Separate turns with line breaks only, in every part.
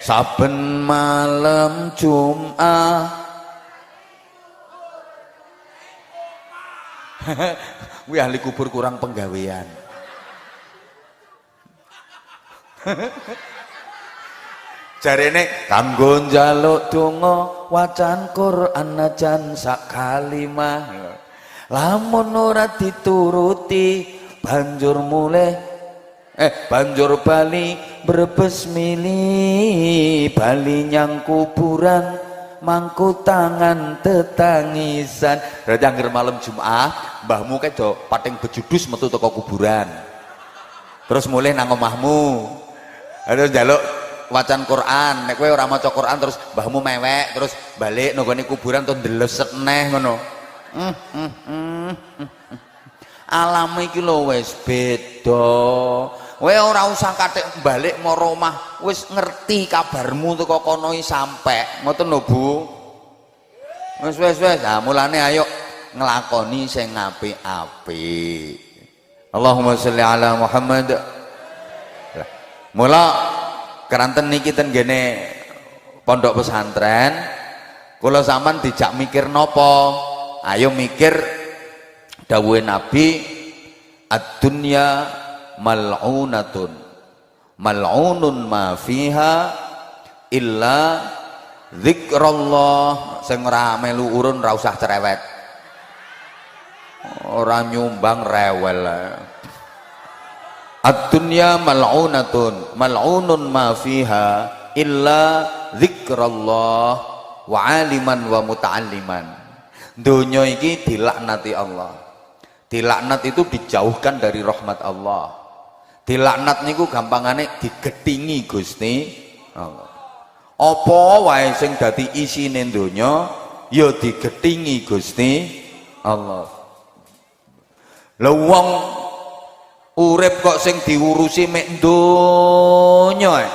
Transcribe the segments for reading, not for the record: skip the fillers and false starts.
saben malam Jumat. Wih, ahli kubur kurang penggawean. Jarene kanggo njaluk donga wacan Quran najan sak kalimah. Lamun ora dituruti banjur banjur bali brebes mili bali nyang kuburan mangku tangan tetangisan. Berarti angger malam Jumat mbahmu kae do pating bejudus metu teko kuburan. Terus mulai nang omahmu. Terus njaluk wacan Quran. Nek kowe ora maca Quran terus mbahmu mewek terus balik nang gone kuburan terus ndeleset neh ngono. Alam iki lho wis beda. Kowe ora usah kathik balik maro omah, wis ngerti kabarmu teko kono iki sampe. Ngoten lho, Bu. Wis. Nah, mulane ayo nglakoni sing apik-apik. Allahumma sholli ala Muhammad. Mula keranten niki ten gene pondok pesantren, kula sampean dijak mikir napa? Ayo mikir dawuhe Nabi, ad-dunya mal'unatun mal'unun ma fiha illa zikrullah. Sing ora melu urun ora usah cerewet, ora nyumbang rewel. Ad-dunya mal'unatun mal'unun ma fiha illa zikrullah wa aliman wa muta'alliman. Donya iki dilaknati Allah. Dilaknat itu dijauhkan dari rahmat Allah. Dilaknat niku gampangane digetingi Gusti Allah. Apa wae sing dadi isine donya ya digetingi Gusti Allah. Lha wong urip kok sing diurusi mek donya.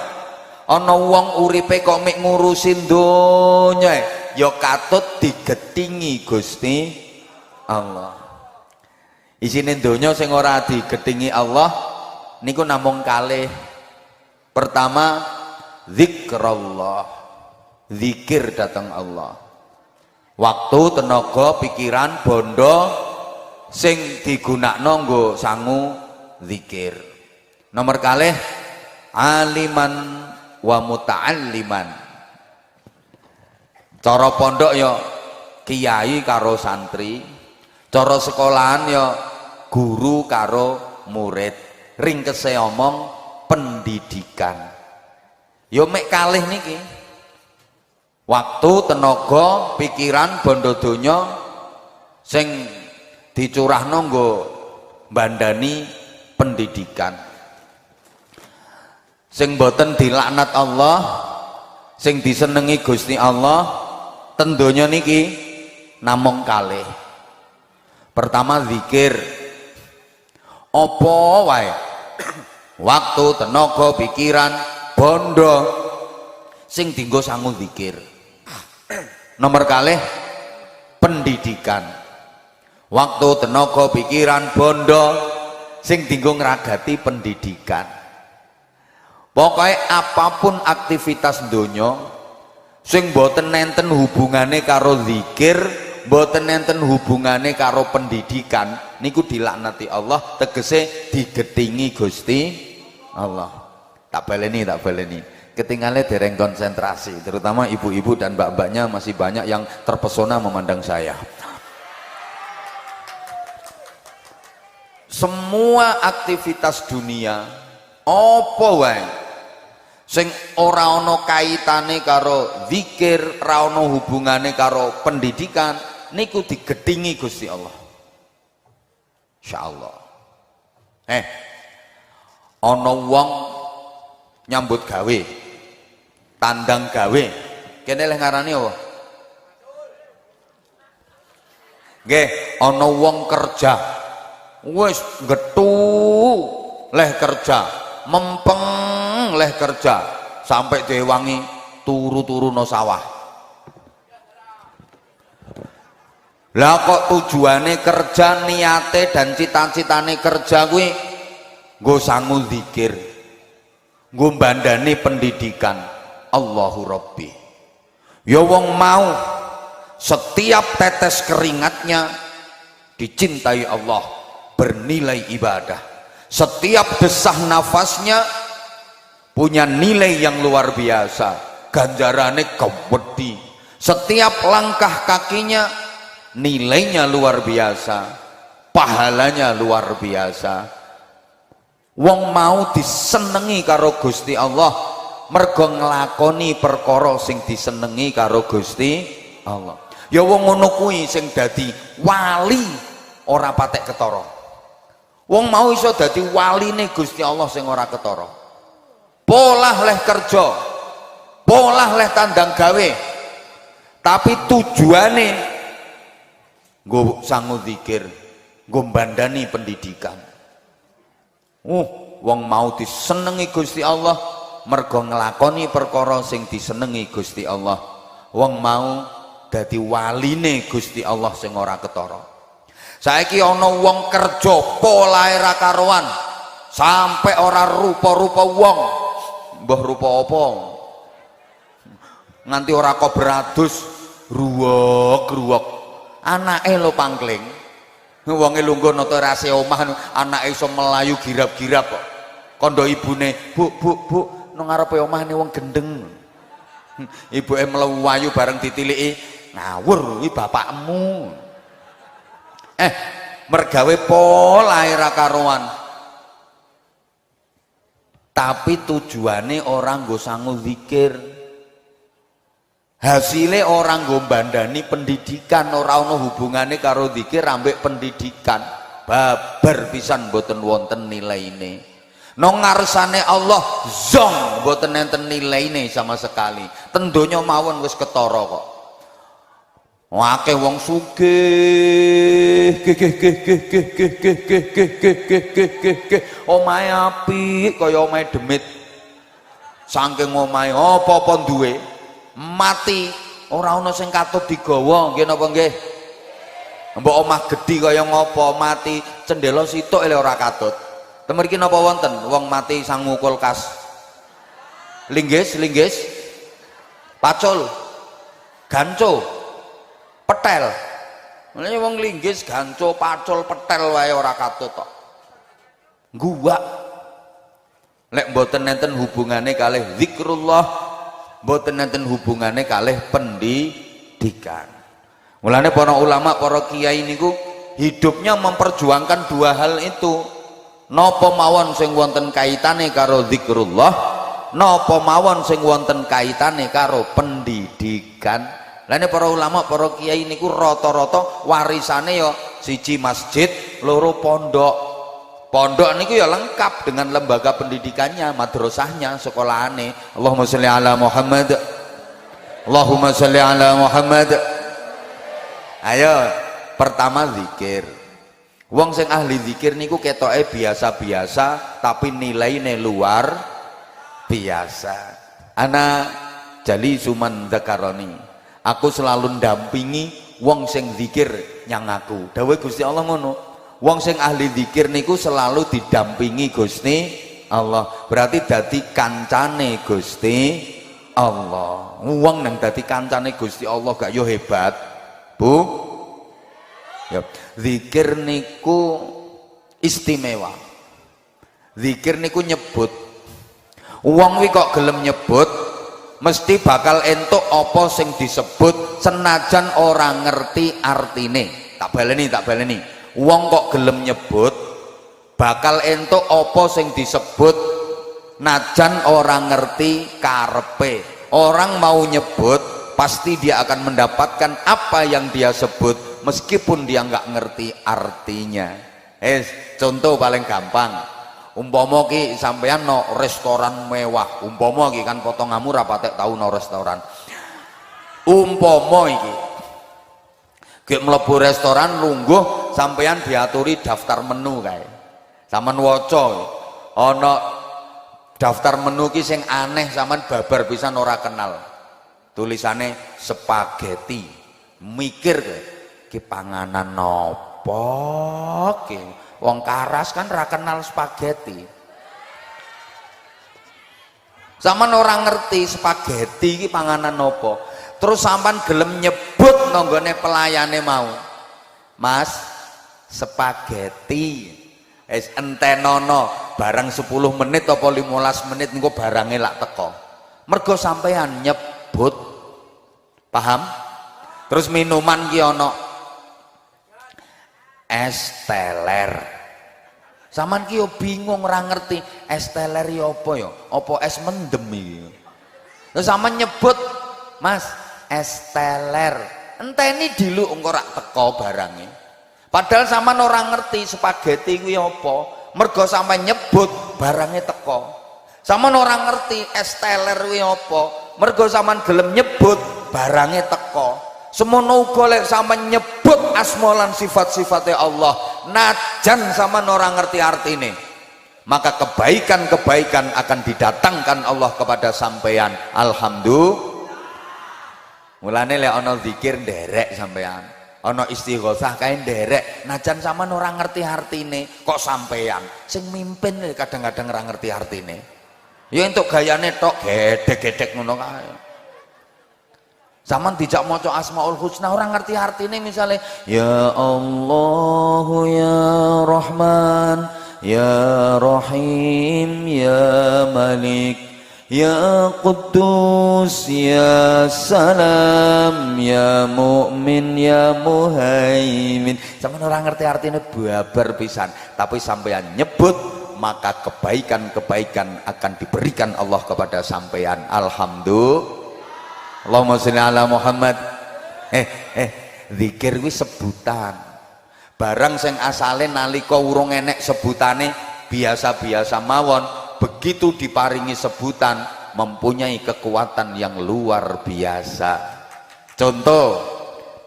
Ana wong uripe kok mek ngurusi donya. Ya katut digetingi Gusti Allah. Isine donya sing ora digetingi Allah niku namung kalih. Pertama, zikrullah, zikir datang Allah. Waktu, tenaga, pikiran, bondo sing digunakno nggo sangu zikir. Nomor kalih, aliman wa muta'alliman. Cara pondok ya kiai karo santri, cara sekolahan ya guru karo murid. Ringkese omong pendidikan. Yo mek kalih niki. Waktu, tenaga, pikiran, bondo donya sing dicurahno nggo bandani pendidikan. Sing boten dilaknat Allah, sing disenengi Gusti Allah, ten donya niki namung kalih. Pertama zikir. Apa wae waktu, tenaga, pikiran, bondo sing dienggo sangu zikir. Nomor kalih pendidikan. Waktu, tenaga, pikiran, bondo sing dienggo ngragati pendidikan. Pokoknya apapun aktivitas donya sing boten nenten hubungane karo zikir, boten nenten hubungane karo pendidikan, niku dilaknati Allah, tegese digetingi Gusti Allah. Tak baleni. Ketinggalan dereng konsentrasi, terutama ibu-ibu dan mbak-mbaknya masih banyak yang terpesona memandang saya. Semua aktivitas dunia apa wae sing ora ana kaitane karo zikir, ora ana hubungane karo pendidikan, niku digetingi Gusti Allah. Insyaallah. Ana wong nyambut gawe, tandang gawe, kene leh ngarani apa? Nggih, ana wong kerja, wis gethu leh kerja, mempeng leh kerja, sampai diwangi turu-turu no sawah. Lah kok tujuane kerja, niate dan cita-citane kerja kuwi nggo sangu zikir, nggo mbandani pendidikan. Allahu Rabbi. Ya wong mau setiap tetes keringatnya dicintai Allah, bernilai ibadah. Setiap desah nafasnya punya nilai yang luar biasa, ganjarane gede. Setiap langkah kakinya nilainya luar biasa, pahalanya luar biasa. Wong mau disenengi karo Gusti Allah mergo nglakoni perkara sing disenengi karo Gusti Allah. Ya wong ngono kuwi sing dadi wali ora patek ketara. Wong mau iso dadi waline Gusti Allah sing ora ketara. Polah leh kerja, polah leh tandang gawe, tapi tujuane nggo sangu zikir, nggo mbandani pendidikan. Wong mau disenengi Gusti Allah mergo nglakoni perkara sing disenengi Gusti Allah. Wong mau dadi waline Gusti Allah sing ora ketara. Saiki ana wong kerja polahe ra karuan sampai ora rupa-rupa wong, mbah rupa apa nganti ora kok beradus ruwek-ruwek anake lho pangkling. Wonge lungguh nata rase omah anake iso melayu girap-girap kok kandha ibune, bu nang ngarepe omah ne wong gendeng. Ibuke mlayu bareng ditiliki, ngawur kuwi bapakmu. Mergawe polahe ra karuan, tapi tujuane orang nggo sangu zikir, hasilnya orang nggo mbandani pendidikan, ora ana hubungane karo zikir ambek pendidikan. Babar pisan mboten wonten nilaine. Nang ngarsane Allah zong mboten enten nilaine sama sekali. Ten donya mawon wis ketara kok. Akeh wong sugih, omahe apik kaya omahe demit. Saking omahe apa-apa duwe, mati ora ana sing katut digawa, nggih napa nggih? Mbok omah gedhi kaya ngopo, mati cendela situk lho ora katut. Temen iki napa wonten wong mati sangu kulkas? Linggis, pacul, ganco, petel. Mulane wong linggis, ganco, pacul, petel wae ora katut kok. Guwak. Lek mboten enten hubungane kalih zikrullah, mboten enten hubungane kalih pendidikan. Mulane para ulama, para kiai niku hidupnya memperjuangkan dua hal itu. Napa mawon sing wonten kaitane karo zikrullah, napa mawon sing wonten kaitane karo pendidikan. Lane para ulama, para kiai niku rata-rata warisane ya siji masjid, loro pondok. Pondok niku ya lengkap dengan lembaga pendidikannya, madrasahnya, sekolahane. Allahumma sholli ala Muhammad. Allahumma sholli ala Muhammad. Ayo, pertama zikir. Wong sing ahli zikir niku ketoke biasa-biasa tapi nilaine luar biasa. Ana jali suman dzakaroni. Aku selalu ndampingi wong sing zikir nyang aku. Dawuh Gusti Allah ngono. Wong sing ahli zikir niku selalu didampingi Gusti Allah. Berarti dadi kancane Gusti Allah. Wong nang dadi kancane Gusti Allah gak yo hebat, Bu? Ya, zikir niku istimewa. Zikir niku nyebut. Wong wi kok gelem nyebut mesti bakal entuk apa sing disebut senajan orang ngerti artine. Tak baleni. Wong kok gelem nyebut bakal entuk apa sing disebut najan orang ngerti karepe. Orang mau nyebut pasti dia akan mendapatkan apa yang dia sebut meskipun dia nggak ngerti artinya. Contoh paling gampang, umpama ki sampean no restoran mewah, umpama ki kan potonganmu rapatek tau no restoran. Umpama iki ki mlebu restoran lungguh sampean diaturi daftar menu kae. Sampean waca ana daftar menu ki sing aneh sampean babar pisan ora kenal. Tulisane spaghetti. Mikir ki panganan nopo ki? Wong karas kan ra kenal spaghetti. Sampean ora ngerti spaghetti iki panganan apa. Terus sampean gelem nyebut nanggone pelayane mau. Mas, spaghetti. Es entenono barang 10 menit apa 15 menit engko barange lak teko. Mergo sampean nyebut. Paham? Terus minuman ki ana es teler. Saman ki yo bingung ora ngerti es teler yo apa ya? Apa es mendem iki? Terus sampean nyebut, "Mas, es teler." Enteni diluk engko rak teko barange. Padahal sampean ora ngerti spaghetti kuwi apa. Mergo sampean nyebut barange teko. Sampean ora ngerti es teler kuwi apa. Mergo sampean gelem nyebut barange teko. Semono uga lek sampean nyebut asma lan sifat-sifate Allah, najan sampean ora ngerti artine, maka kebaikan-kebaikan akan didatangkan Allah kepada sampean. Alhamdulillah. Mulane lek ana zikir nderek sampean, ana istighosah kae nderek, najan sampean ora ngerti artine kok sampean sing mimpin kadang-kadang ora ngerti artine. Ya entuk gayane tok gedek-gedek ngono kae. Zaman dijak maca Asmaul Husna orang ngerti artine, misalnya ya Allah ya Rahman ya Rahim ya Malik ya Quddus ya Salam ya Mu'min ya Muhaimin. Zaman orang ngerti artine babar pisan, tapi sampean nyebut maka kebaikan-kebaikan akan diberikan Allah kepada sampean. Alhamdulillah. Allahumma sholli ala Muhammad. Zikir kuwi sebutan. Barang sing asale nalika urung enek sebutane biasa-biasa mawon, begitu diparingi sebutan mempunyai kekuatan yang luar biasa. Contoh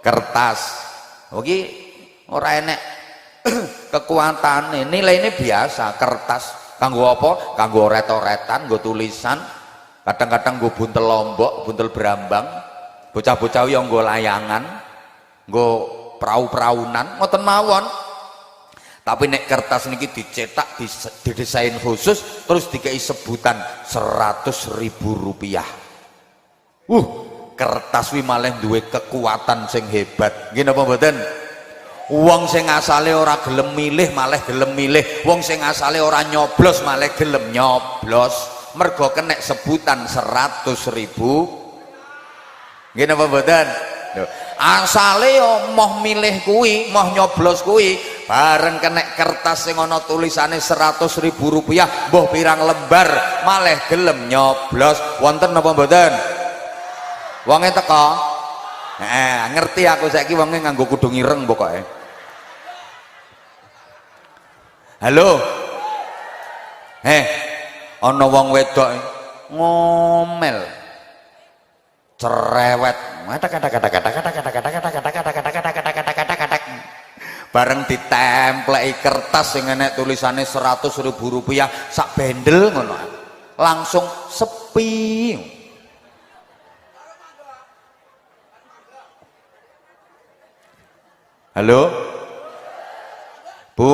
kertas. Oke, ora enek kekuatane, nilainya biasa. Kertas kanggo apa? Kanggo oret-oretan, nggo tulisan. Kadang-kadang gue buntel lombok, buntel berambang, bocah-bocah yang gue layangan, gue perahu-peraunan, ngoten mawon. Tapi nek kertas niki dicetak, didesain khusus, terus dikei sebutan 100.000 rupiah. Kertas wi malah duwe kekuatan sing hebat. Nggih napa mboten? Wong sing asale ora gelem milih malah gelem milih, wong sing asale ora nyoblos malah gelem nyoblos. Mergo kena sebutan 100.000. Nggih napa mboten? Asale yo moh milih kuwi, moh nyoblos kuwi, bareng kena kertas sing ana tulisane 100.000 rupiah, mbuh pirang lembar, malah gelem nyoblos. Wonten napa mboten? Wonge teko. Ngerti aku saiki wonge nganggo kudung ireng pokoke. Halo. Ana wong wedok ngomel cerewet bareng ditempleki kertas sing enek tulisane 100.000 rupiah sak bendel ngono langsung sepi. Halo Bu,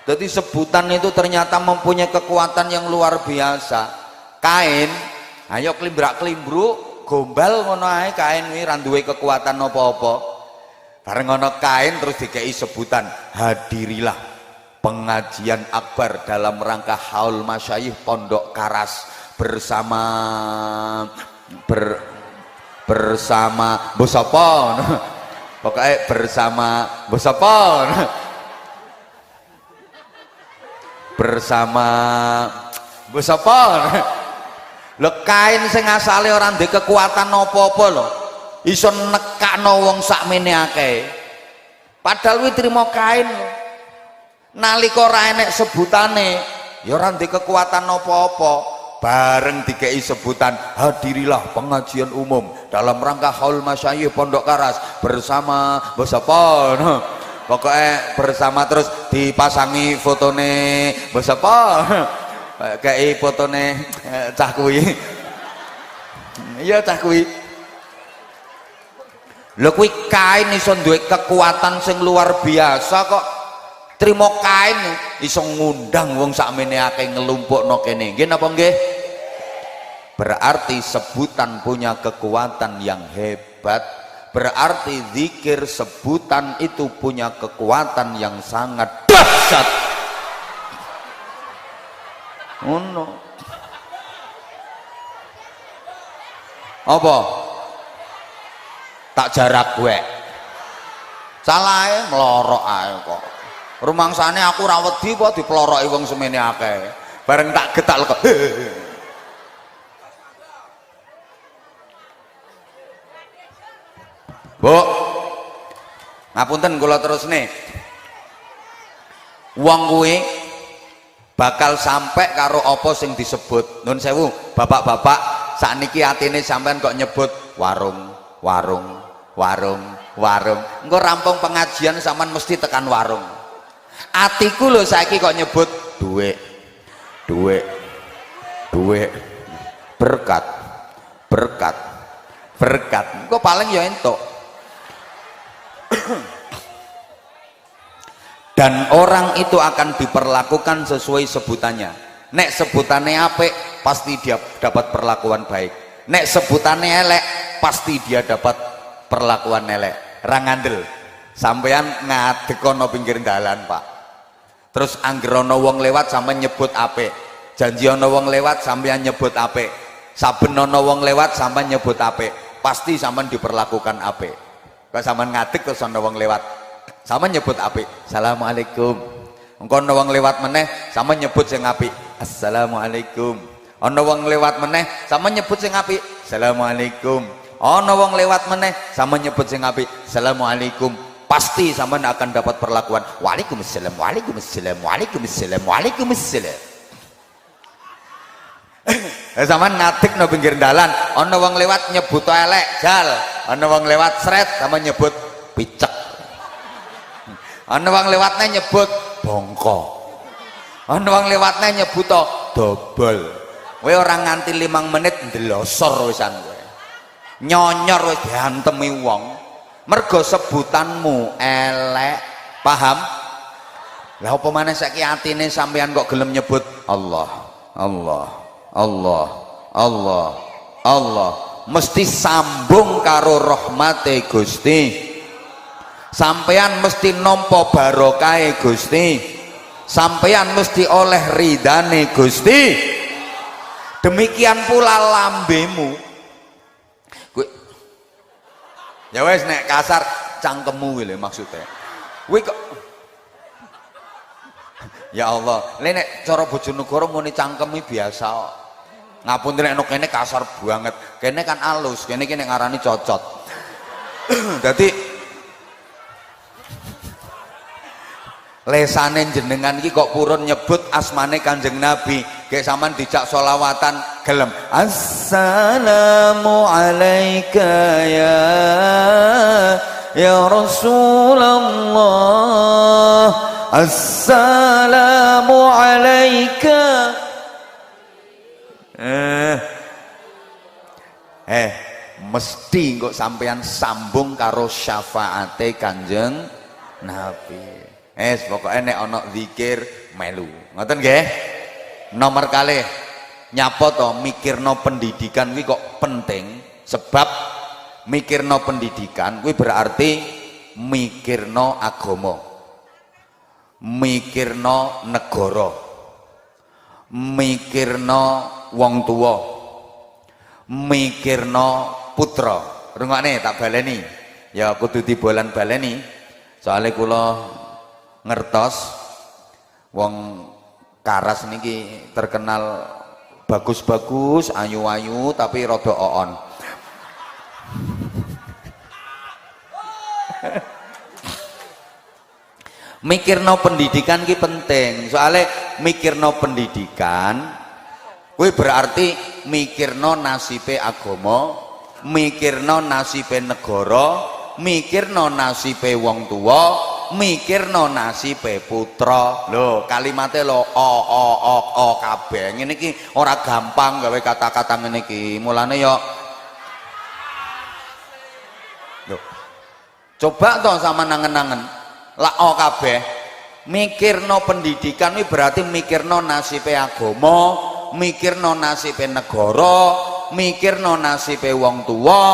jadi sebutan itu ternyata mempunyai kekuatan yang luar biasa. Kain, ayo klimbrak-klimbruk, gombal ngono ae kain ini ra duwe kekuatan apa-apa. Bareng ngono kain terus dikei sebutan, hadirilah pengajian akbar dalam rangka haul masyayikh Pondok Karas bersama Bosopon. Pokoknya bersama Bosopon. Bersama Bosopon. Lho kain sing asale ora ndek kekuatan apa-apa lho. Iso nekakno wong sakmene akeh. Padahal kuwi trimo kain lho. Nalika ora enek sebutane, ya ora ndek kekuatan apa-apa. Bareng dikei sebutan, hadirilah pengajian umum dalam rangka haul masyayikh Pondok Karas bersama Bosopon. Pokoknya bersama terus dipasangi fotone Bosopon. Kayak fotone cah kuwi. Iya cah kuwi. Lho kuwi kain iso duwe kekuatan sing luar biasa kok. Trimo kain iso ngundang wong sakmene akeh ngelumpukno kene. Nggih napa nggih? berarti sebutan punya kekuatan yang hebat, berarti zikir sebutan itu punya kekuatan yang sangat dahsyat. Oh no. Apa? Tak jarak gue. Salah melorok ae kok. Rumangsane aku ra wedi apa diploroki wong semene akeh. Bareng tak getak kok. Bu, ngapunten kula terus nih. Wong kuwi bakal sampai karo apa sing disebut. Nun sewu, bapak-bapak, sakniki atine sampean kok nyebut warung, warung, warung, warung. Engko rampung pengajian sampean mesti tekan warung. Atiku lho saiki kok nyebut duit, duit, duit, berkat, berkat, berkat. Engko paling ya entuk. Dan orang itu akan diperlakukan sesuai sebutannya. Nek sebutannya apik pasti dia dapat perlakuan baik, nek sebutannya elek pasti dia dapat perlakuan elek. Ra ngandel sampean ngadeg ana pinggir dalan Pak, terus anggere ana wong lewat sampean nyebut apik, janji ana wong lewat sampean nyebut apik, saben ana wong lewat sampean nyebut apik, pasti sampean diperlakukan apik. Kok sampean ngadeg terus ana wong lewat sampean nyebut apik, assalamualaikum. Engko ana wong lewat meneh sampean nyebut sing apik, assalamualaikum. Ana wong lewat meneh sampean nyebut sing apik, assalamualaikum. Ana wong lewat meneh sampean nyebut sing apik, assalamualaikum. Pasti sampean akan dapat perlakuan waalaikumsalam, waalaikumsalam, waalaikumsalam, waalaikumsalam. Sampean ngadeg no pinggir dalan, ana wong lewat nyebut elek, jal. Ana wong lewat sret sampean nyebut picek. Ana wong lewatnya nyebut bongko. Ana wong lewatnya nyebut dobol. Kowe ora nganti 5 menit ndelosor wisan kowe. Nyonyor wis diantemi wong. Mergo sebutanmu elek. Paham? Lah apa maneh saiki atine sampean kok gelem nyebut Allah, Allah, Allah, Allah, Allah. Mesti sambung karo rahmate Gusti. Sampean mesti nampa barokahe Gusti, sampean mesti oleh ridane Gusti. Demikian pula lambemu. Ya wes nek kasar cangkemmu lho maksudnya. Kuwi kok ya Allah, nek cara Bojonegoro muni cangkemi biasa kok. Ngapunten nek kene kasar banget. Kene kan alus, kene ngarani cocot. Dadi lesane jenengan iki kok purun nyebut asmane Kanjeng Nabi, kayak sampean dijak sholawatan gelem assalamu alaika ya Rasulullah, assalamu alaika. Mesti kok sampean sambung karo syafaate Kanjeng Nabi. Pokoknya nek ana zikir melu. Ngoten nggih? Nomor kalih nyapa to mikirno pendidikan kuwi kok penting, sebab mikirno pendidikan kuwi berarti mikirno agama, mikirno negara, mikirno wong tua, mikirno putra. Rungokne tak baleni. Ya kudu dibolan baleni. Soale kula ngertos wong Karas niki terkenal bagus-bagus, ayu-ayu tapi rada oon. Mikirno pendidikan ki penting, soalnya mikirno pendidikan kuwi berarti mikirno nasibe agama, mikirno nasibe negara, mikirno nasibe wong tua, mikirno nasibe putra. Lho kalimatnya lo o kabeh ngene iki ora gampang gawe kata-kata ngene iki. Mulane yo lho coba to sama nangen-nangen la o kabeh mikirno pendidikan iki berarti mikirno nasibe agama, mikirno nasibe negara, mikirno nasibe wong tuwa,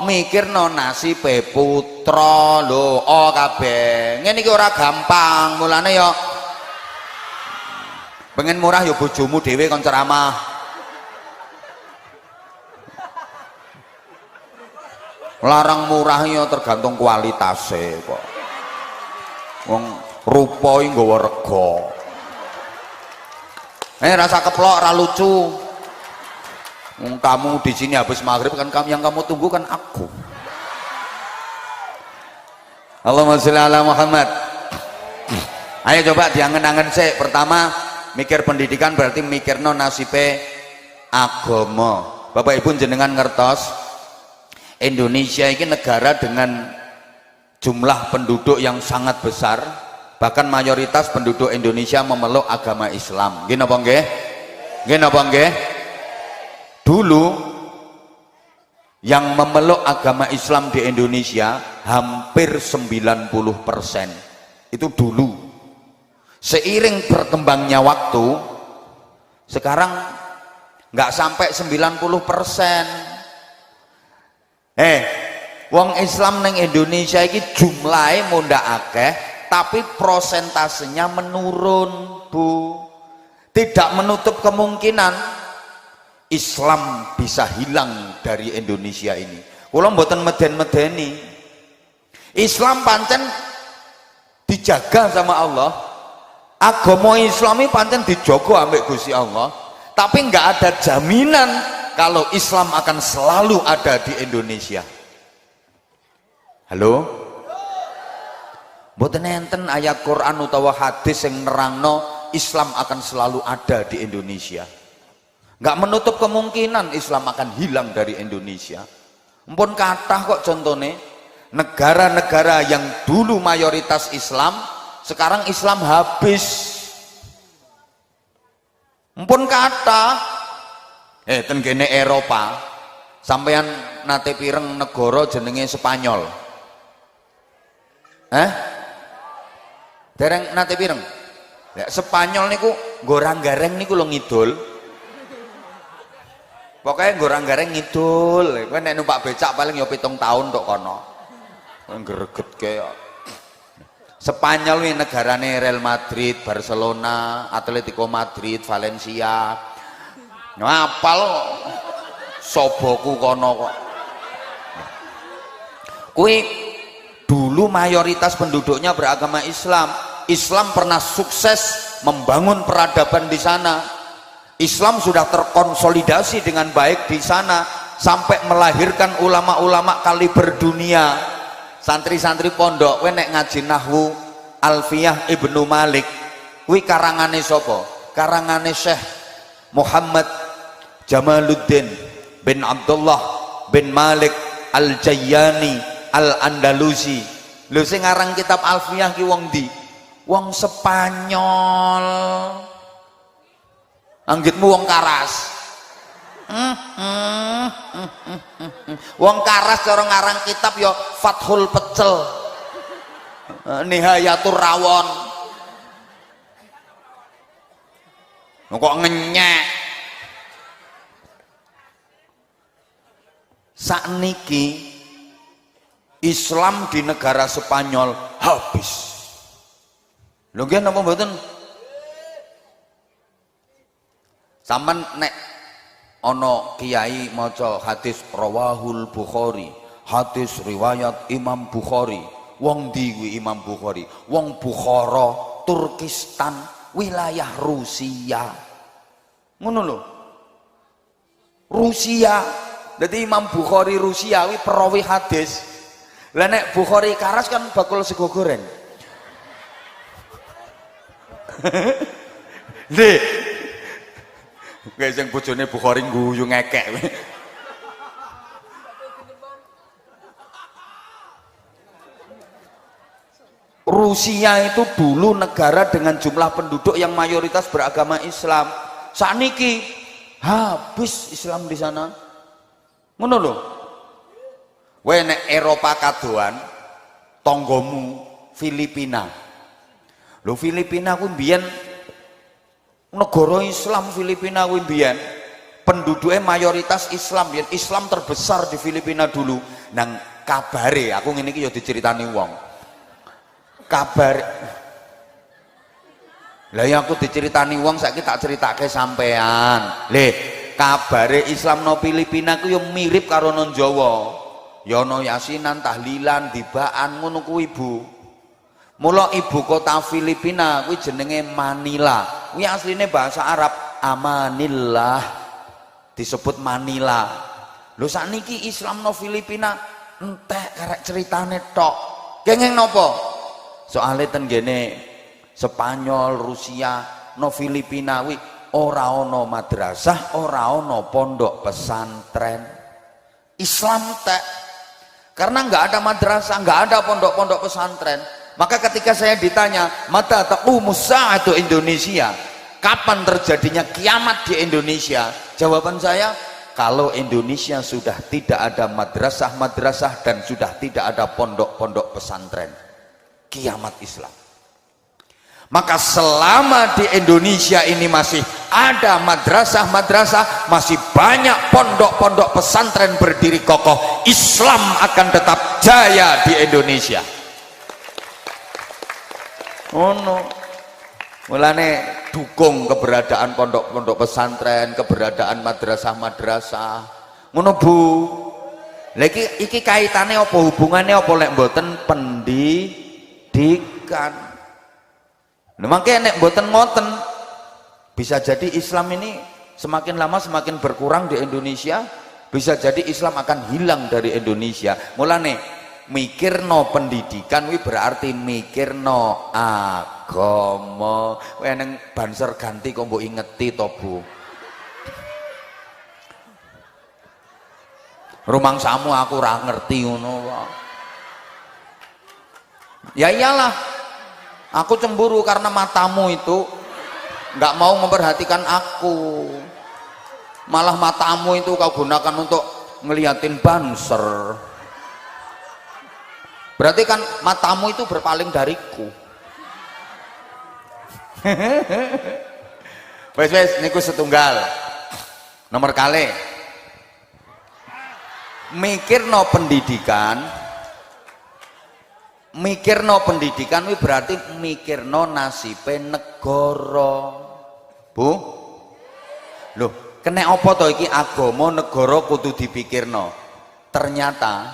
mikirno nasibe putra lho. Kabeh ngene iki ora gampang, mulane ya pengen murah ya bojomu dhewe kon ceramah. Larang murah ya tergantung kualitasnya kok. Wong rupa iki nggawa rega. Rasa keplok ra lucu. Wong kamu di sini habis maghrib kan yang kamu tunggu kan aku. Allahumma sholli ala Muhammad. Ayo coba diangen-angen sik. Pertama mikir pendidikan berarti mikirno nasibe agama. Bapak Ibu jenengan ngertos Indonesia ini negara dengan jumlah penduduk yang sangat besar, bahkan mayoritas penduduk Indonesia memeluk agama Islam. Nggih napa nggih? Nggih napa nggih? Dulu yang memeluk agama Islam di Indonesia hampir 90%. Itu dulu. Seiring berkembangnya waktu, sekarang nggak sampai 90%. Wong Islam neng Indonesia ini jumlahnya munda akeh, tapi prosentasenya menurun, Bu. Tidak menutup kemungkinan Islam bisa hilang dari Indonesia ini. Kula mboten meden-medeni. Islam pancen dijaga sama Allah. Agama Islami pancen dijogo ambek Gusti Allah, tapi nggak ada jaminan kalau Islam akan selalu ada di Indonesia. Halo? Mboten enten ayat Quran utawa hadis yang nerangno Islam akan selalu ada di Indonesia. Nggak menutup kemungkinan Islam akan hilang dari Indonesia. Mpun kathah kok contohnya negara-negara yang dulu mayoritas Islam, sekarang Islam habis. Mpun kata ten kene Eropa sampeyan nate pireng negara jenenge Spanyol. Dereng nate pireng. Ya, Spanyol niku gorang-gareng niku lho ngidul. Pokoknya gorang-gareng ngidul. Kowe nek numpak becak paling ya 7 tahun tok kono. Greget kaya Spanyol ini negarane Real Madrid, Barcelona, Atletico Madrid, Valencia. Ngapal soboku kono kok. Kui dulu mayoritas penduduknya beragama Islam. Islam pernah sukses membangun peradaban di sana. Islam sudah terkonsolidasi dengan baik di sana sampai melahirkan ulama-ulama kaliber dunia. Santri-santri pondok kowe nek ngaji nahwu Alfiyah Ibnu Malik kuwi karangane sapa? Karangane Syekh Muhammad Jamaluddin bin Abdullah bin Malik Al-Jayyani Al-Andalusi. Lho sing ngarang kitab Alfiyah ki wong ndi? Wong Spanyol. Anggitmu wong Karas. Wong Karas cara ngarang kitab ya Fathul Pecel, Nihayatur Rawon. Kok ngenyek. Sakniki Islam di negara Spanyol habis. Lho nggih napa mboten? Sampeyan nek ono kiai maca hadis rawahul Bukhari, hadis riwayat Imam Bukhari. Wong ndi kuwi Imam Bukhari? Wong Bukhara, Turkistan, wilayah Rusia. Ngono lho. Rusia. Dadi Imam Bukhari Rusia kuwi perawi hadis. Lah nek Bukhari Karas kan bakul sego goreng. Nih. Guys yang bojone Bukhari guyu ngekek. Rusia itu dulu negara dengan jumlah penduduk yang mayoritas beragama Islam. Sakniki habis Islam di sana. Ngono lho. Kowe nek Eropa kadoan tonggomu Filipina. Lho Filipina ku mbiyen negara Islam Filipina kuwi mbiyen penduduknya mayoritas Islam, yang Islam terbesar di Filipina dulu. Nang kabare aku ngene iki ya diceritani wong. Kabar lah yang aku diceritani wong saiki tak ceritake sampean. Kabare Islam no Filipina ku yo mirip karo non Jawa. Ya ana yasinan, tahlilan, dibaan ngono kuwi Bu. Mula ibu kota Filipina kuwi jenenge Manila. Kuwi asline bahasa Arab amanillah, disebut Manila. Lho sakniki Islam no Filipina entek karek ceritane tok. Kenging napa? Soale ten gene Spanyol, Rusia, no Filipina kuwi ora ana madrasah, ora ana pondok pesantren. Islam tek. Karena nggak ada madrasah, nggak ada pondok-pondok pesantren. Maka ketika saya ditanya, mata taqumus sa'atu Indonesia, kapan terjadinya kiamat di Indonesia? Jawaban saya, kalau Indonesia sudah tidak ada madrasah-madrasah dan sudah tidak ada pondok-pondok pesantren, kiamat Islam. Maka selama di Indonesia ini masih ada madrasah-madrasah, masih banyak pondok-pondok pesantren berdiri kokoh, Islam akan tetap jaya di Indonesia. Oh no. Mulane dukung keberadaan pondok-pondok pesantren, keberadaan madrasah-madrasah. Ngono Bu. Lagi iki kaitannya apa, hubungannya apa lek mboten pendidikan. Nah, makanya nek mboten ngoten bisa jadi Islam ini semakin lama semakin berkurang di Indonesia, bisa jadi Islam akan hilang dari Indonesia. Mulane mikirno pendidikan wi berarti mikirno agama. Kowe nang banser ganti kok mbok ingeti to Bu. Rumangsamu aku ora ngerti ngono kok. Ya iyalah. Aku cemburu karena matamu itu nggak mau memperhatikan aku. Malah matamu itu kau gunakan untuk ngeliatin banser. Berarti kan matamu itu berpaling dariku. Wes niku setunggal. Nomor kali mikirno pendidikan. Mikirno pendidikan wi berarti mikirno nasibe negara. Bu? Loh, kena apa to iki agama negara kudu dipikirno. Ternyata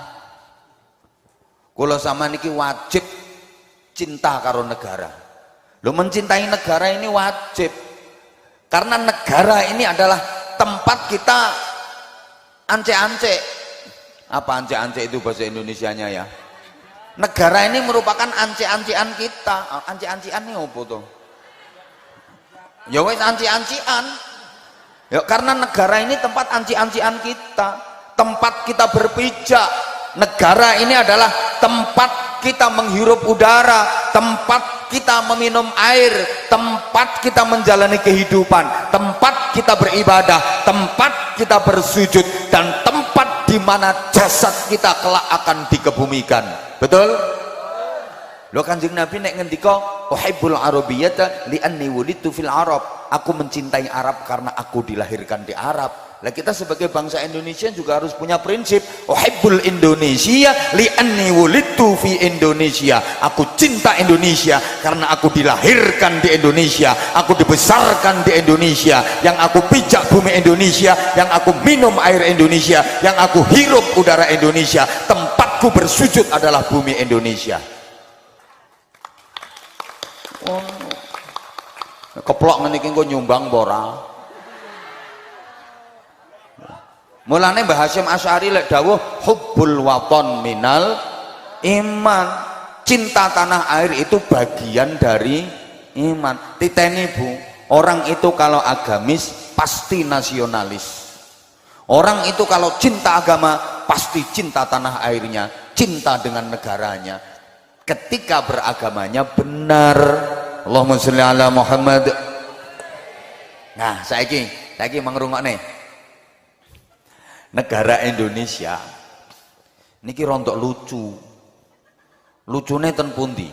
kula sama niki wajib cinta karo negara. Loh, mencintai negara ini wajib. Karena negara ini adalah tempat kita ance-ance. Apa ance-ance itu bahasa Indonesianya ya? Negara ini merupakan anci-ancian kita. Anci-ancian ini apa tuh? Ya wes anci-ancian. Ya karena negara ini tempat anci-ancian kita, tempat kita berpijak. Negara ini adalah tempat kita menghirup udara, tempat kita meminum air, tempat kita menjalani kehidupan, tempat kita beribadah, tempat kita bersujud, dan tempat di mana jasad kita kelak akan dikebumikan. Betul? Lo Kanjeng Nabi nek ngendika uhibbul arabiyyata li'anni wulidtu fil Arab. Aku mencintai Arab karena aku dilahirkan di Arab. Lah kita sebagai bangsa Indonesia juga harus punya prinsip uhibbul Indonesia li'anni wulidtu fi Indonesia. Aku cinta Indonesia karena aku dilahirkan di Indonesia, aku dibesarkan di Indonesia, yang aku pijak bumi Indonesia, yang aku minum air Indonesia, yang aku hirup udara Indonesia. Tempatku bersujud adalah bumi Indonesia. Oh. Keplok ngene iki engko nyumbang ora. Mulane Mbah Hasyim Asy'ari lek dawuh hubbul waton minal iman. Cinta tanah air itu bagian dari iman. Titeni Bu, orang itu kalau agamis pasti nasionalis. Orang itu kalau cinta agama pasti cinta tanah airnya, cinta dengan negaranya. Ketika beragamanya benar. Allahumma sholli ala Muhammad. Nah, saiki mangrungokne. Negara Indonesia niki rontok lucu. Lucune ten pundi?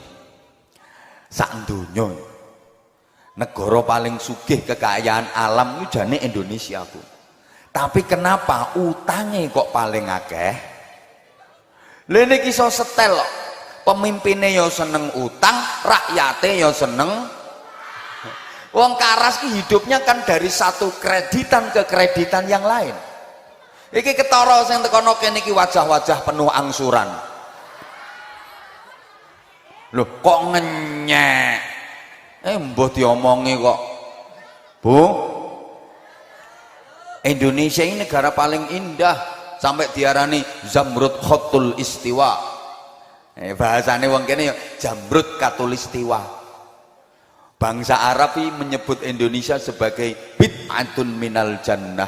Sak donya. negara paling sugih kekayaan alam itu jane Indonesia Bu. Tapi kenapa utangnya kok paling akeh? Lha niki iso setel kok. Pemimpinnya yo seneng utang, rakyatnya yo seneng. Wong Karas ki hidupnya kan dari satu kreditan ke kreditan yang lain. Iki ketara sing tekono kene iki wajah-wajah penuh angsuran. Loh kok ngenyek? Mbah diomongi kok. Bu, Indonesia ini negara paling indah sampai diarani Zamrud Khatul Istiwa. Bahasane wong kene Jamrud Katulistiwa. Bangsa Arab ini menyebut Indonesia sebagai bid'atun minal jannah,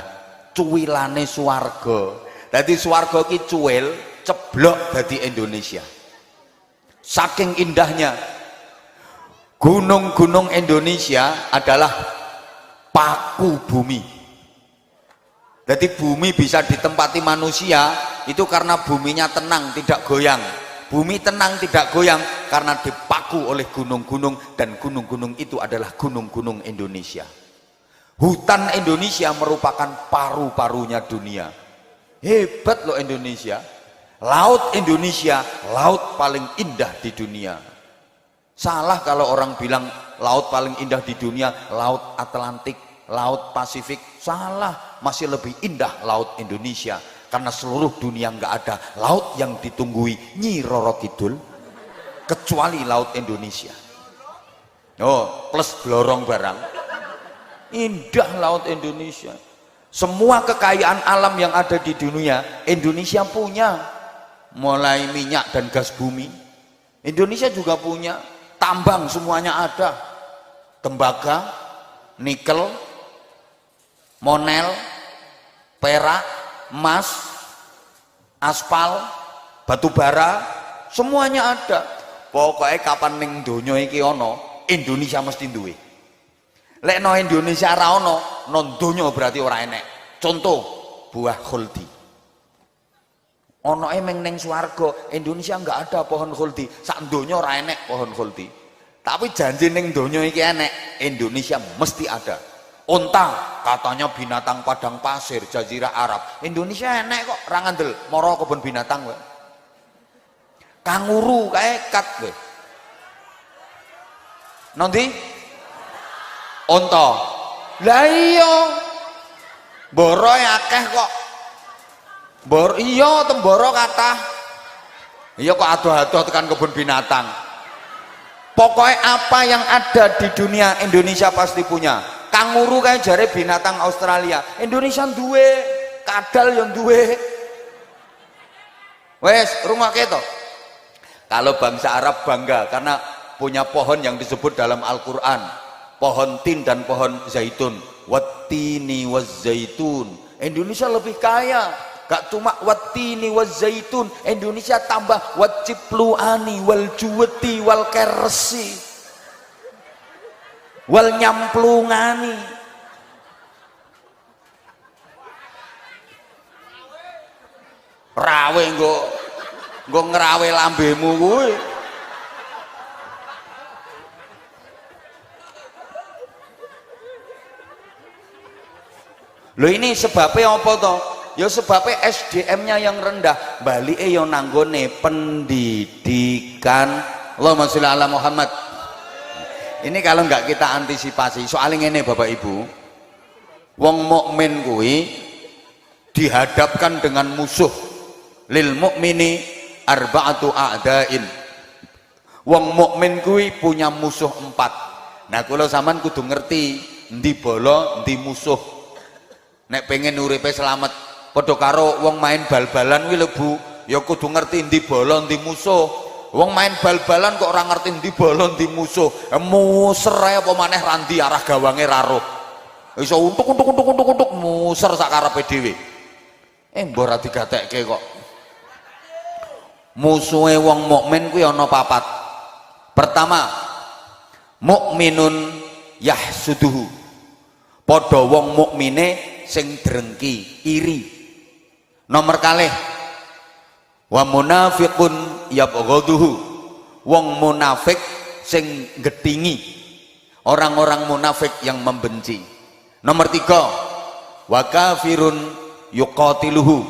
cuwilane swarga. Dadi swarga ki cuwil ceblok dadi Indonesia. Saking indahnya gunung-gunung Indonesia adalah paku bumi. Jadi bumi bisa ditempati manusia itu karena buminya tenang, tidak goyang. Bumi tenang tidak goyang karena dipaku oleh gunung-gunung, dan gunung-gunung itu adalah gunung-gunung Indonesia. Hutan Indonesia merupakan paru-parunya dunia. Hebat loh Indonesia. Laut Indonesia, laut paling indah di dunia. Salah kalau orang bilang laut paling indah di dunia Laut Atlantik, Laut Pasifik. Salah, masih lebih indah laut Indonesia. Karena seluruh dunia nggak ada laut yang ditunggui Nyi Roro Kidul kecuali laut Indonesia. Oh, plus blorong barang. Indah laut Indonesia. Semua kekayaan alam yang ada di dunia Indonesia punya. Mulai minyak dan gas bumi Indonesia juga punya. Tambang semuanya ada. Tembaga, nikel, monel, perak, emas, aspal, batu bara, semuanya ada. Pokoknya kapan ning donya iki ana, Indonesia mesti duwe. Lek no Indonesia ra ana, non donya berarti ora enek. Contoh, buah khuldi. Ana emeng ning swarga, Indonesia enggak ada pohon khuldi. Sak donya ora enek pohon khuldi. Tapi janji ning donya iki enek, Indonesia mesti ada. Unta katanya binatang padang pasir jazirah Arab, Indonesia enek kok, ra ngandel mara kebun binatang kowe. Kanguru kae kat kowe. Nanti unta. Lah iya. Mboro akeh kok. Iya temboro kathah. Iya kok adoh-adoh tekan kebun binatang. Pokoknya apa yang ada di dunia Indonesia pasti punya. Kanguru kayak jare binatang Australia, Indonesia duwe, kadal yang duwe. Wes rumah keto. Kalau bangsa Arab bangga karena punya pohon yang disebut dalam Al-Quran, pohon tin dan pohon zaitun. Wattini wazzaitun. Indonesia lebih kaya. Gak cuma wattini wazzaitun, Indonesia tambah wacipluani wal juweti wal kersi wal nyamplungani. Rawe nggo ngrawe lambemu kuwi. Lho ini sebabnya apa toh? Ya sebabnya SDM-nya yang rendah, balike ya nanggone pendidikan. Allahumma sholli ala Muhammad. Ini kalau nggak kita antisipasi, soalnya ini Bapak Ibu, wong mukmin kuwi dihadapkan dengan musuh. Lil mukmini arba'atu a'dain. Wong mukmin kuwi punya musuh 4. Nah, kalau sampean kudu ngerti endi bala, endi musuh. Nek pengen uripe selamat, padha karo wong main bal-balan kuwi lho Bu, ya kudu ngerti endi bala, endi musuh. Wong main bal-balan kok ora ngerti ndi bola ndi musuh. Muser ae apa maneh randi arah gawange raruh. Iso untuk muser sak karepe dhewe. Mbok ora digatekke kok. Musuhe wong mukmin kuwi ana 4. Pertama, mukminun yahsuduhu. Padha wong mukmine sing drengki, iri. Nomor kalih, wa munafiqun yabghaduhu. Wong munafik sing gedhingi. orang-orang munafik yang membenci. Nomor 3, wa kafirun yuqatiluhu,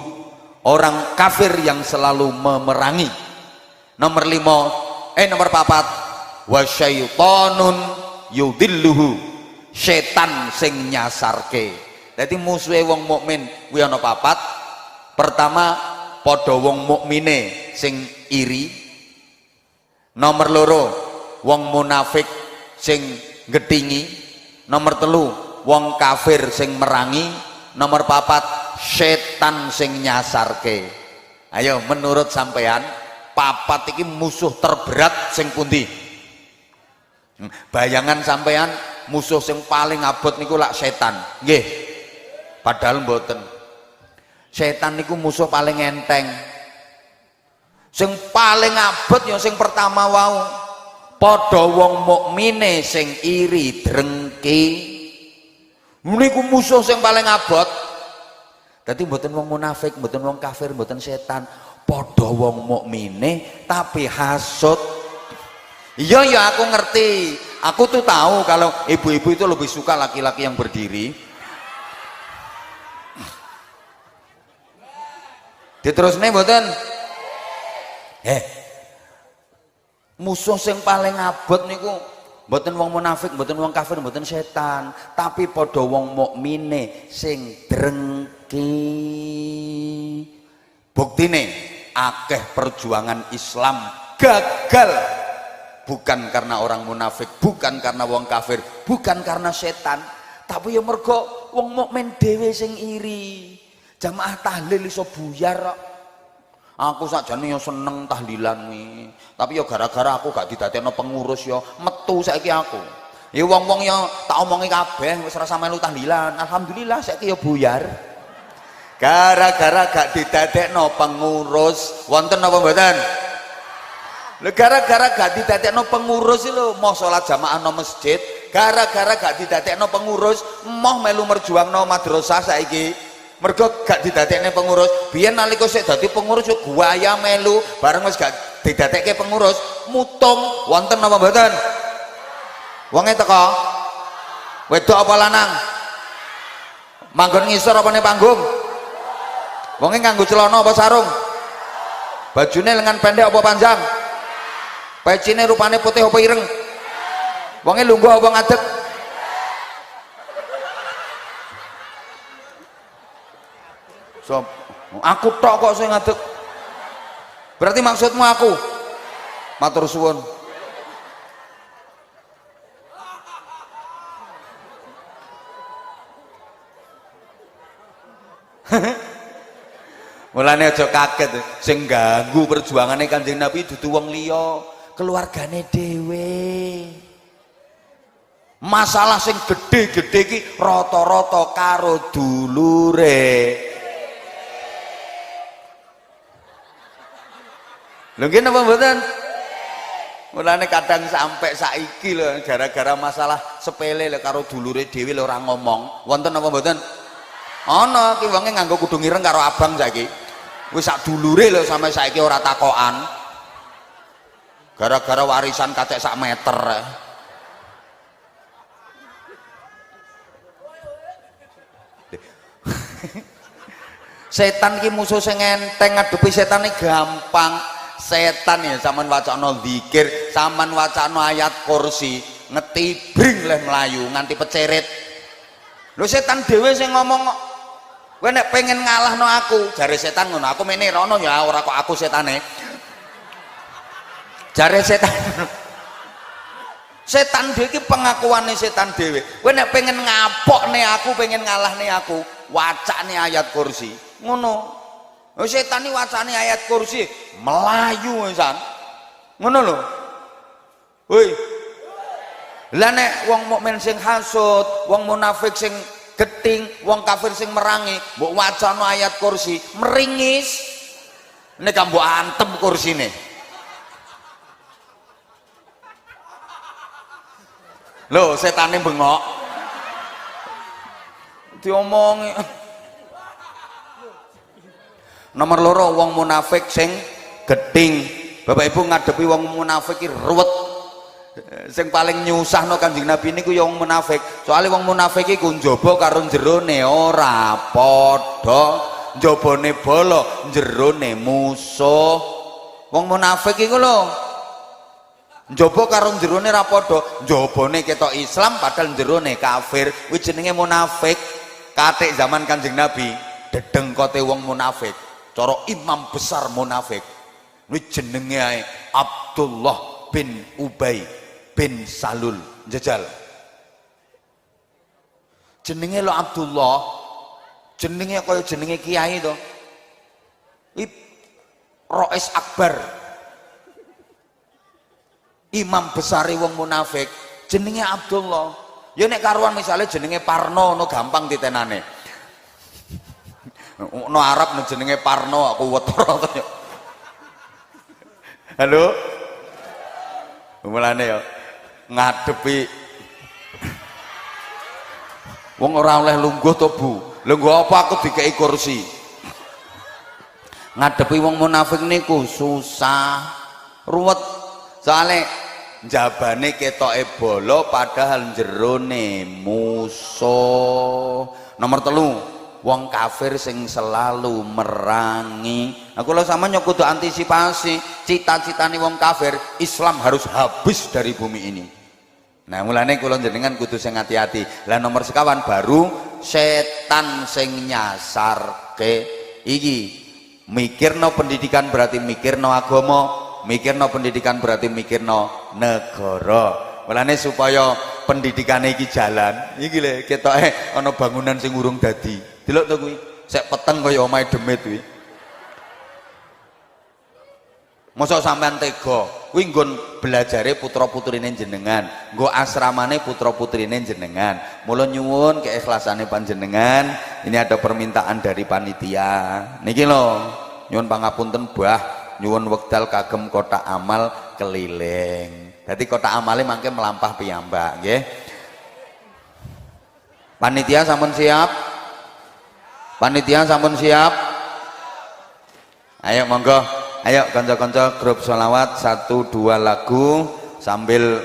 orang kafir yang selalu memerangi. Nomor 4, wa syaitonun yudilluhu, setan sing nyasarke. Dadi musuhe wong mukmin kuwi ana 4. Pertama, padha wong mukmine sing iri. Nomor 2, wong munafik sing gedhingi. Nomor 3, wong kafir sing merangi. Nomor 4, setan sing nyasarke. Ayo menurut sampean 4 iki musuh terberat sing pundi? Bayangan sampean musuh sing paling abot niku lak setan, nggih. Padahal mboten. Setan niku musuh paling enteng. Sing paling abot ya sing pertama wau. Padha wong mukmine sing iri drengki. Niku musuh sing paling abot. Dadi mboten wong munafik, mboten wong kafir, mboten setan. Padha wong mukmine tapi hasud. Iya ya aku ngerti. Aku tuh tahu kalau ibu-ibu itu lebih suka laki-laki yang berdiri. Diterusne mboten? Musuh sing paling abot niku mboten wong munafik, mboten wong kafir, mboten setan, tapi padha wong mukmine sing drengki. Buktine akeh perjuangan Islam gagal bukan karena orang munafik, bukan karena wong kafir, bukan karena setan, tapi ya mergo wong mukmin dhewe sing iri. Jamaah tahlil iso buyar kok. Aku sakjane ya seneng tahlilan nih, tapi ya gara-gara aku gak didadekno pengurus ya metu saiki aku. Ya wong-wong ya tak omongi kabeh wis ora melu tahlilan. Alhamdulillah saiki ya buyar. Gara-gara gak didadekno pengurus. Wonten apa mboten? Lho gara-gara gak didadekno pengurus lho mau salat jamaah no masjid, gara-gara gak didadekno pengurus mau melu merjuangno madrasah saiki. Mergo gak didadekne pengurus. Biyen nalika sik dadi pengurus yo guaya melu, bareng wis gak didadekke pengurus mutung. Wonten apa mboten? Wonge teko? Wedok apa lanang? Manggon ngisor apa ning panggung? Wonge nganggo celana apa sarung? Bajune lengan pendek apa panjang? Pecine rupane putih apa ireng? Wonge lungguh apa ngadeg? So, aku tok kok sing ngadeg. Berarti maksudmu aku? Matur suwun. Mulane aja kaget sing ganggu perjuangane Kanjeng Nabi dudu wong liya, keluargane dhewe. Masalah sing gede-gede iki rata-rata karo dulure. Lho nggih napa mboten? Mulane kadang sampai saiki lho gara-gara masalah sepele lho karo dulure dhewe lho ora ngomong. Wonten apa mboten? Ana ki wonge nganggo kudu ireng karo abang saiki. Wis sak dulure lho sampai saiki ora takokan. Gara-gara warisan kacek sak meter. Setan ki musuh sing enteng, ngadepi setan iki gampang. Setan ya sampean wacana zikir, sampean wacana ayat kursi, ngetibring leh melayu nganti pecerit. Lho setan dhewe sing ngomong, kowe nek pengen ngalahno aku, jare setan ngono, aku mene rono ya ora kok aku setane. Jare setan. Setan dhewe iki pengakuane setan dhewe. Kowe nek pengen ngapokne aku, pengen ngalahne aku, wacane ayat kursi. Ngono. Oh setan ini wacane ayat kursi melayu wisan. Ngono lho. Woi. Lah nek wong mukmin sing hasud, wong munafik sing gething, wong kafir sing merangi, mbok wacana ayat kursi meringis. Nek mbok antem kursine. Lho setane bengok. Diomongi. Nomor loro wong munafik sing geding. Bapak Ibu ngadepi wong munafik iki ruwet. Sing paling nyusahno Kanjeng Nabi niku ya wong munafik. Soale wong munafik iku njaba karo jerone ora padha. Njabane bala, jerone musuh. Wong munafik iku lho njaba karo jerone ra padha. Njabane ketok Islam padahal jerone kafir. Kuwi jenenge munafik. Katik zaman Kanjeng Nabi, dedengkote wong munafik. Cara imam besar munafik. Kuwi jenenge ae Abdullah bin Ubay bin Salul. Jajal jenenge lo Abdullah, jenenge kaya jenenge kiai to. Rois Akbar, imam besare wong munafik, jenenge Abdullah. Ya nek karuan misalnya jenenge Parno no gampang ditenane. No Arab no jenenge Parno aku wetoro. Halo. Mulane ya ngadepi wong ora oleh lungguh to Bu. Lungguh apa aku dikei kursi. Ngadepi wong munafik niku susah, ruwet. Soale jabane ketoke bolo padahal jerone musuh. Nomor 3, wong kafir sing selalu merangi. Aku lho sama kudu antisipasi. Cita-citane wong kafir, Islam harus habis dari bumi ini. Nah mulane kula jenengan kudu sing hati-hati. Lah nomor sekawan baru setan sing nyasarke iki. Mikirno pendidikan berarti mikirno agama. Mikirno pendidikan berarti mikirno negara. Mulane supaya pendidikan iki jalan, iki lho ketoke ana bangunan sing urung dadi. Delok to kuwi, sek peteng kaya omahe demit kuwi. Mosok sampean tega, kuwi nggon belajare putra-putrine jenengan, nggo asramane putra-putrine jenengan. Mula nyuwun keikhlasanane panjenengan, ini ada permintaan dari panitia. Niki lho, nyuwun pangapunten Mbah. Nyuwun wekdal kagem kotak amal keliling. Jadi kotak amale mangke melampah piyambak nggih. Panitia sampun siap? Panitia sampun siap? Ayo monggo. Ayo kanca-kanca grup sholawat 1-2 lagu sambil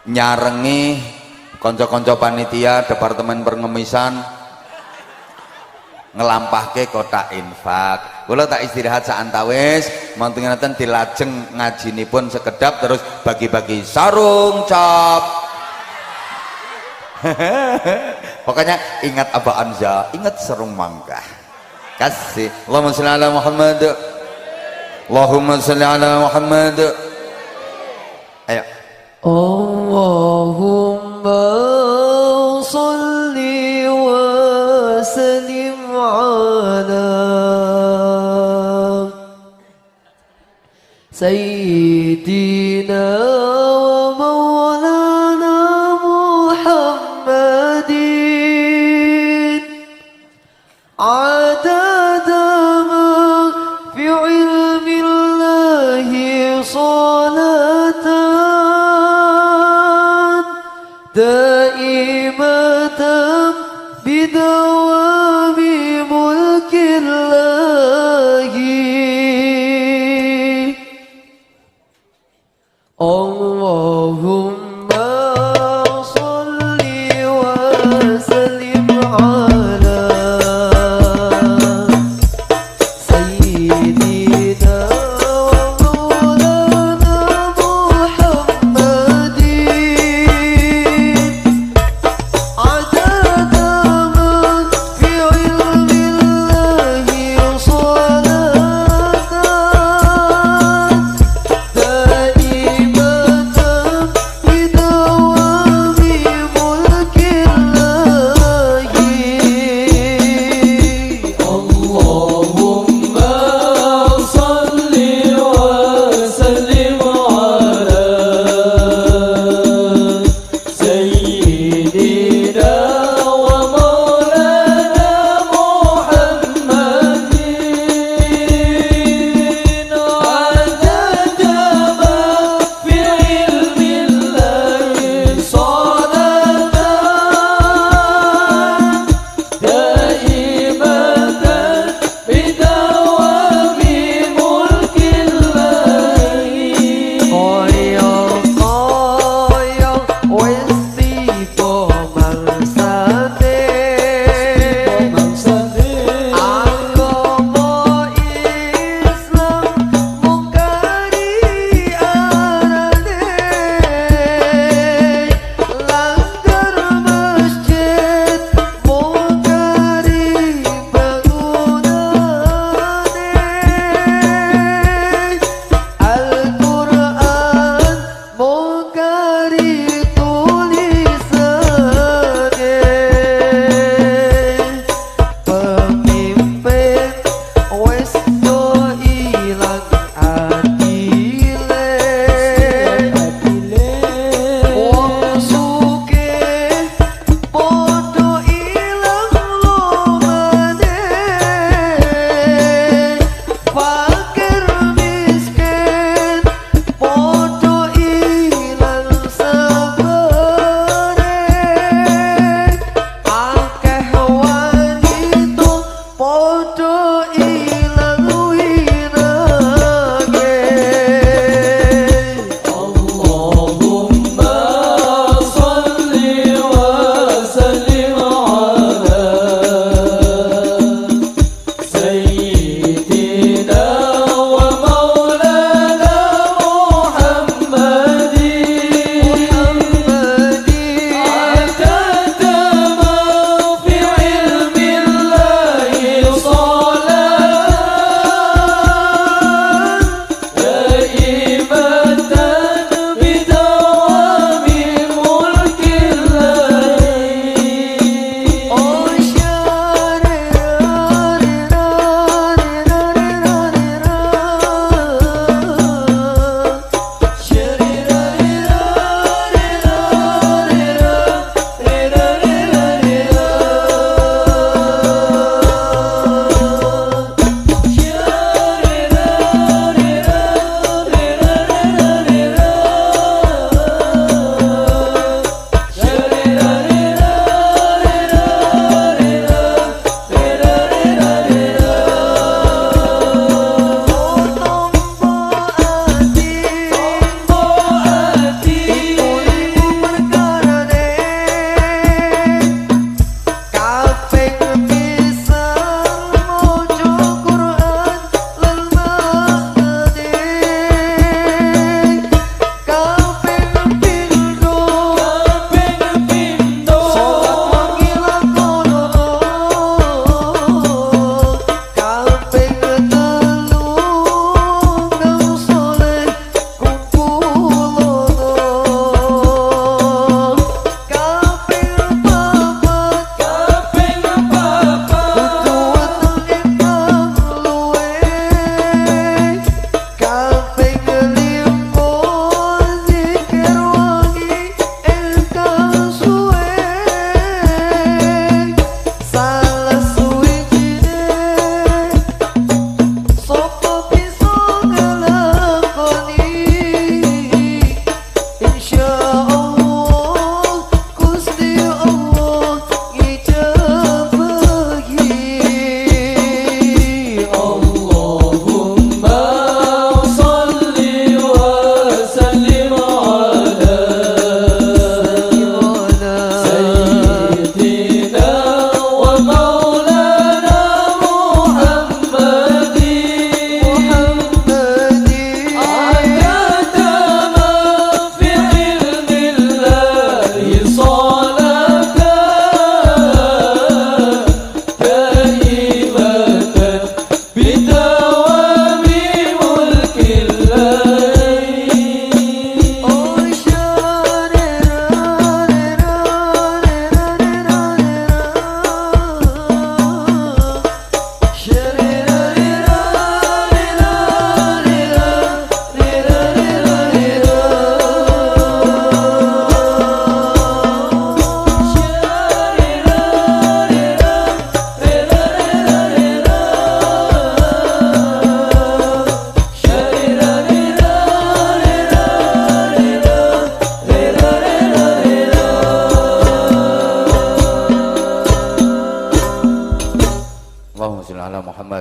nyarengi kanca-kanca panitia departemen pengemisan ngelampahke kotak infak. Kula tak istirahat saantawis, mantun ngeten dilajeng ngajinipun sekedap terus bagi-bagi sarung cap. Pokoknya ingat Aba Anza, ingat sarung mangga. Kasih. Allahumma shalli ala Muhammad. Allahumma shalli ala Muhammad. Ayo.
Allahumma shalli wa sallim ala Sayyidina wa maulana Muhammadin adada ma fi ilmillahi salatan daimatan bidawami mulkillahi. Allahumma salli wa sallim ala Sayyidina wa maulana Muhammadin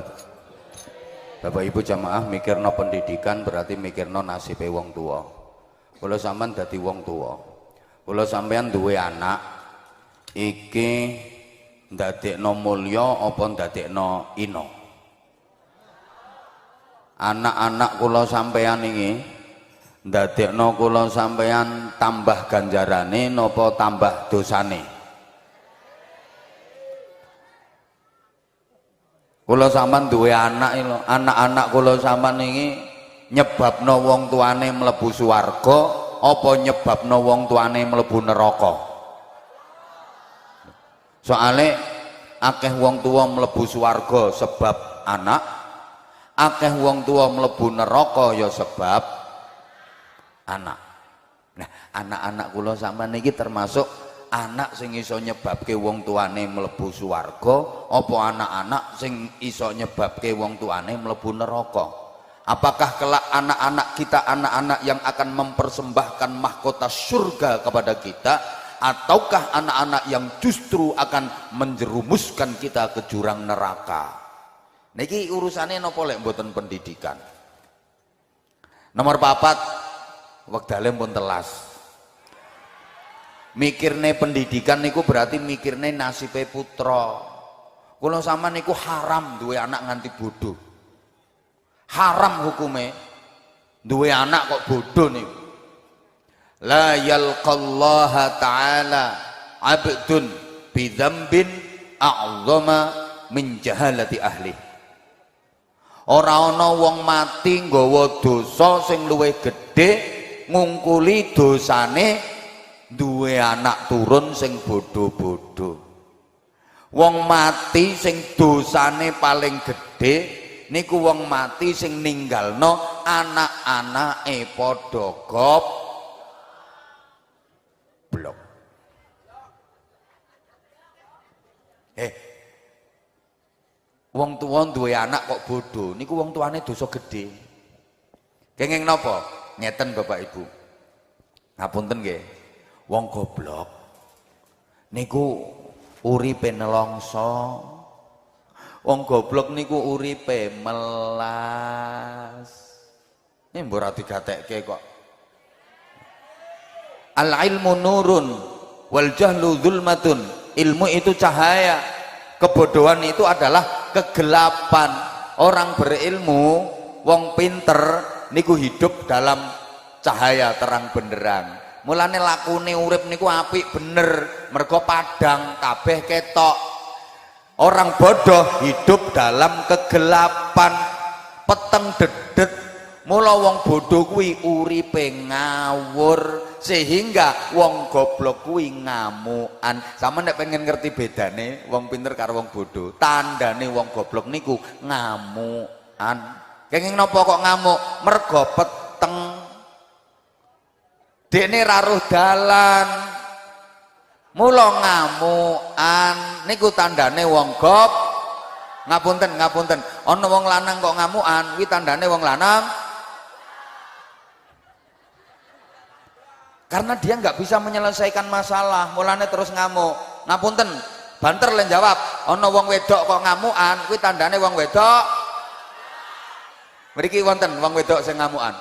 Muhammad. Bapak Ibu jamaah mikirno pendidikan berarti mikirno nasibe wong tua. Kula sampean dadi wong tua. Kula sampean duwe anak iki ndadekno mulya apa ndadekno ino? Anak-anak kula sampean iki ndadekno kula sampean tambah ganjarane napa tambah dosane? Kula sampean duwe anak lho, anak-anak kula sampean iki nyebabno wong tuane mlebu swarga apa nyebabno wong tuane mlebu neraka? Soale akeh wong tua mlebu swarga sebab anak, akeh wong tua mlebu neraka ya sebab anak. Nah, anak-anak kula sampean iki termasuk anak sing iso nyebabke wong tuane mlebu swarga apa anak-anak sing iso nyebabke wong tuane mlebu neraka? Apakah kelak anak-anak kita anak-anak yang akan mempersembahkan mahkota surga kepada kita, ataukah anak-anak yang justru akan menjerumuskan kita ke jurang neraka? Niki urusane napa lek mboten pendidikan. Nomor 4, wektale pun telas. Mikirne pendidikan niku berarti mikirne nasibe putra. Kula sampean niku haram duwe anak nganti bodoh. Haram hukume duwe anak kok bodoh niku. La yalqallaha ta'ala 'abdun bidzambin a'zama min jahalati ahli. Ora ana wong mati nggawa dosa sing luwih gedhe ngungkuli dosane duwe anak turun sing bodoh-bodoh. Wong mati sing dosane paling gedhe niku wong mati sing ninggalno anak-anake padha goblok. Wong tuwa duwe anak kok bodoh niku wong tuane dosa gedhe. Kenging napa? Ngeten Bapak Ibu. Ngapunten nggih. Wong goblok niku uripe nelongso. Wong goblok niku uripe melas. Ini mbok ora digatekke kok. Al ilmu nurun wal jahlu dzulmatun. Ilmu itu cahaya, kebodohan itu adalah kegelapan. Orang berilmu, wong pinter niku hidup dalam cahaya terang benderang. Mulane lakune urip niku apik bener, mergo padang kabeh ketok. Orang bodoh hidup dalam kegelapan, peteng dedet. Mula wong bodoh kuwi uripe ngawur, sehingga wong goblok kuwi ngamukan. Sama nek pengen ngerti bedane wong pinter karo wong bodoh, tandane wong goblok niku ngamukan. Kenging napa kok ngamuk? Mergo peteng. Dekne raruh dalan, mula ngamukan niku tandane wong gob. Ngapunten, ngapunten. Ana wong lanang kok ngamukan, kuwi tandane wong lanang. Karena dia nggak bisa menyelesaikan masalah, mulane terus ngamuk. Ngapunten, banter len jawab. Ana wong wedok kok ngamukan, kuwi tandane wong wedok. Mriki wonten wong wedok sing ngamukan.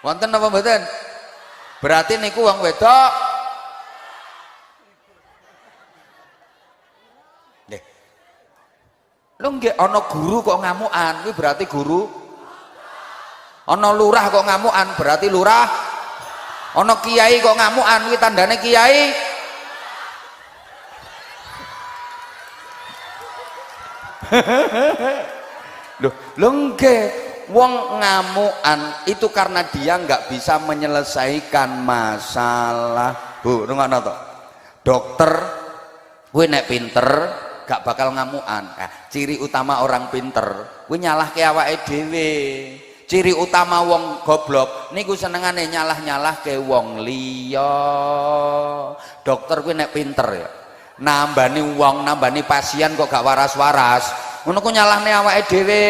Wonten apa mboten? Berarti niku wong wedok. Nggih. Lho nggih ana guru kok ngamukan, kuwi berarti guru. Ana lurah kok ngamukan, berarti lurah. Ana kiai kok ngamukan, kuwi tandane kiai. Lho nggih. Wong ngamukan itu karena dia nggak bisa menyelesaikan masalah. Bu, rungokno to. Dokter kuwi nek pinter gak bakal ngamukan. Nah, ciri utama orang pinter kuwi nyalahke awake dhewe. Ciri utama wong goblok niku senengane nyalah-nyalahke wong liya. Dokter kuwi nek pinter ya, nambani wong, nambani pasien kok gak waras-waras. Ngono ku nyalahne awake dhewe.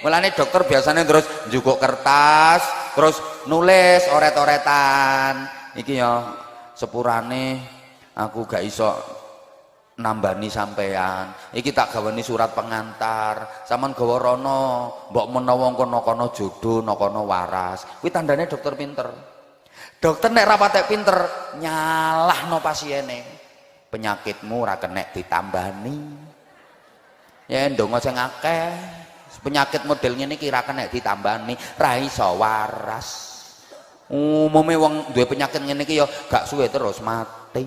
Mulane dokter biasanya terus njukuk kertas, terus nulis oret-oretan. Iki ya sepurane aku gak iso nambani sampean. Iki tak gawani surat pengantar. Saman gawa rono, mbok menawa kono-kono jodoh, kono waras. Kuwi tandane dokter pinter. Dokter nek ra patek pinter nyalahno pasiene. Penyakitmu ra kenek ditambani. Ya ndonga sing akeh. Penyakit model ngene iki ra kenek ditambani, ra iso waras. Umume wong duwe penyakit ngene iki ya gak suwe terus mati.